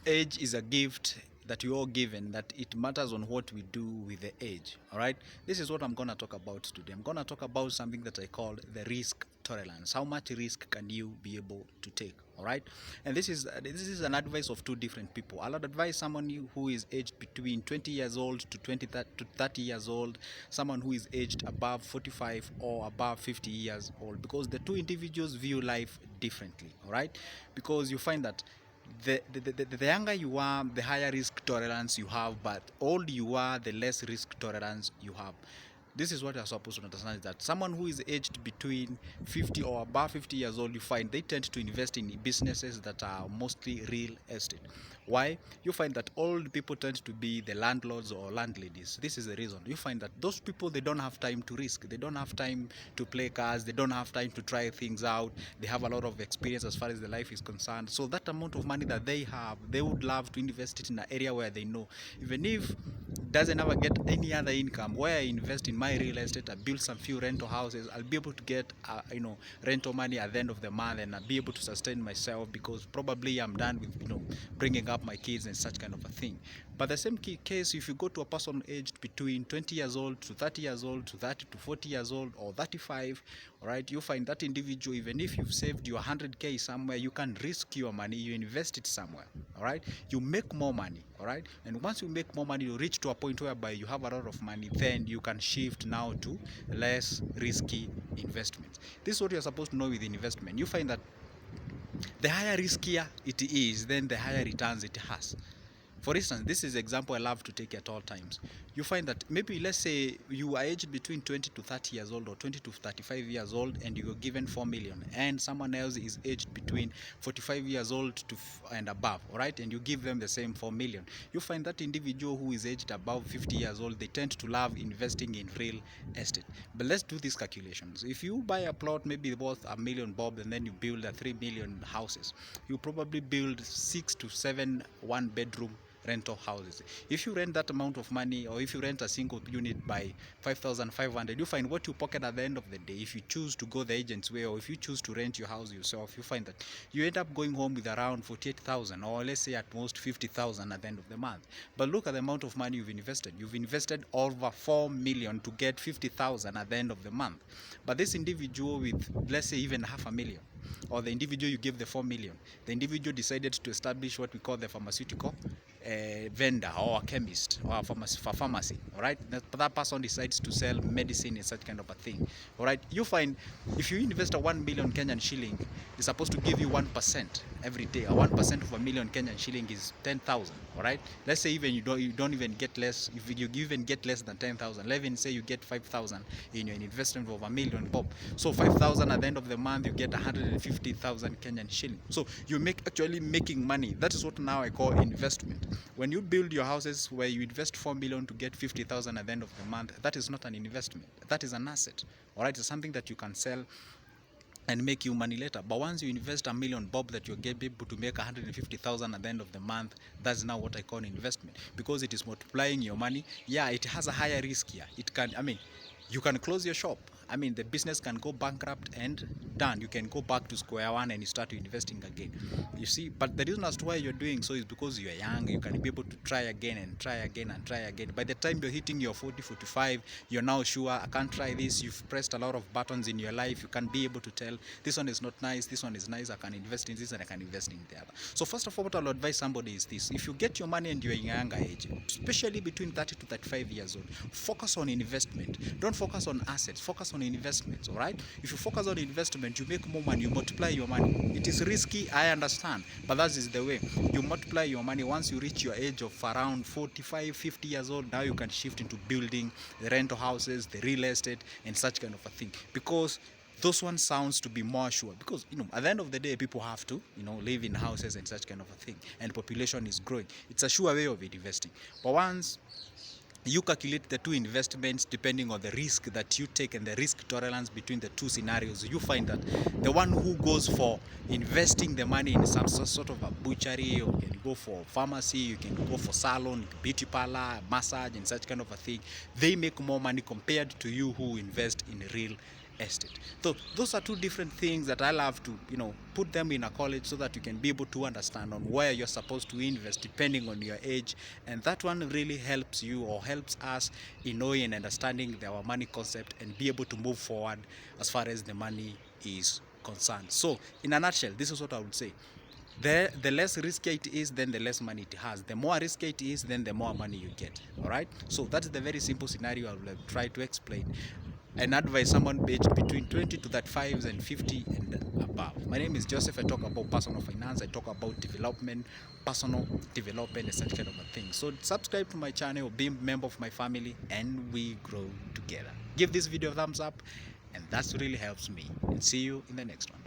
Age is a gift that we all given, that it matters on what we do with the age. All right, this is what I'm going to talk about today. I'm going to talk about something that I call the risk tolerance. How much risk can you be able to take? All right, and this is an advice of two different people. I'll advise someone who is aged between 20 years old to 20 to 30 years old, someone who is aged above 45 or above 50 years old, because the two individuals view life differently. All right, because you find that the younger you are, the higher risk tolerance you have, but older you are, the less risk tolerance you have. This is what you're supposed to understand, is that someone who is aged between 50 or above 50 years old, you find they tend to invest in businesses that are mostly real estate. Why? You find that old people tend to be the landlords or landladies. This is the reason. You find that those people, they don't have time to risk. They don't have time to play cards. They don't have time to try things out. They have a lot of experience as far as the life is concerned. So that amount of money that they have, they would love to invest it in an area where they know, even if doesn't ever get any other income, where I invest in my real estate, I build some few rental houses, I'll be able to get rental money at the end of the month, and I'll be able to sustain myself, because probably I'm done with bringing up my kids and such kind of a thing. But the same case, if you go to a person aged between 20 years old to 30 years old to 30 to 40 years old or 35, all right, you find that individual, even if you've saved your 100K somewhere, you can risk your money, you invest it somewhere. All right, you make more money. All right, and once you make more money, you reach to a point whereby you have a lot of money, then you can shift now to less risky investments. This is what you're supposed to know with investment. You find that the higher riskier it is, then the higher returns it has. For instance, this is an example I love to take at all times. You find that maybe, let's say you are aged between 20 to 30 years old or 20 to 35 years old, and you are given 4 million, and someone else is aged between 45 years old to and above, all right, and you give them the same 4 million. You find that individual who is aged above 50 years old, they tend to love investing in real estate. But let's do these calculations. If you buy a plot maybe worth a million bob, and then you build a 3 million houses, you probably build 6 to 7 one bedroom rental houses. If you rent that amount of money, or if you rent a single unit by 5,500, you find what you pocket at the end of the day. If you choose to go the agent's way, or if you choose to rent your house yourself, you find that you end up going home with around 48,000, or let's say at most 50,000 at the end of the month. But look at the amount of money you've invested. You've invested over 4 million to get 50,000 at the end of the month. But this individual with, let's say, even half a million, or the individual you gave the 4 million, the individual decided to establish what we call the pharmaceutical vendor, or a chemist, or a pharmacy. All right, that person decides to sell medicine and such kind of a thing. All right, you find if you invest a 1 million Kenyan shilling, it's supposed to give you 1% every day. A 1% of a million Kenyan shilling is 10,000. All right, let's say even you don't even get less. If you even get less than 10,000, let's even say you get 5,000 in your investment of a million bob. So 5,000 at the end of the month, you get 150,000 Kenyan shilling. So you make actually making money. That is what now I call investment. When you build your houses where you invest 4 million to get 50,000 at the end of the month, that is not an investment. That is an asset. All right, it's something that you can sell and make you money later. But once you invest a million bob that you're able to make 150,000 at the end of the month, that's now what I call investment, because it is multiplying your money. Yeah, it has a higher risk here. It can, you can close your shop. The business can go bankrupt and done. You can go back to square one and you start investing again. You see, but the reason as to why you're doing so is because you're young. You can be able to try again and try again and try again. By the time you're hitting your 40, 45, you're now sure, I can't try this. You've pressed a lot of buttons in your life. You can be able to tell, this one is not nice, this one is nice, I can invest in this and I can invest in the other. So first of all, what I'll advise somebody is this: if you get your money and you're in a younger age, especially between 30 to 35 years old, focus on investment. Don't focus on assets, focus on investments. All right, if you focus on investment, you make more money, you multiply your money. It is risky, I understand, but that is the way. You multiply your money. Once you reach your age of around 45, 50 years old, now you can shift into building the rental houses, the real estate, and such kind of a thing, because those ones sounds to be more sure, because at the end of the day, people have to live in houses and such kind of a thing, and population is growing. It's a sure way of investing. But once you calculate the two investments depending on the risk that you take and the risk tolerance between the two scenarios, you find that the one who goes for investing the money in some sort of a butchery, or you can go for pharmacy, you can go for salon, beauty parlor, massage, and such kind of a thing, they make more money compared to you who invest in real estate. So those are two different things that I love to, put them in a college so that you can be able to understand on where you're supposed to invest depending on your age. And that one really helps you, or helps us, in knowing and understanding our money concept and be able to move forward as far as the money is concerned. So in a nutshell, this is what I would say. The less risky it is, then the less money it has. The more risky it is, then the more money you get. All right, so that's the very simple scenario I will try to explain and advise someone aged between 20 to 35 and 50 and above. My name is Joseph. I talk about personal finance, I talk about development, personal development, and such kind of a thing. So subscribe to my channel, be a member of my family, and we grow together. Give this video a thumbs up, and that really helps me. And see you in the next one.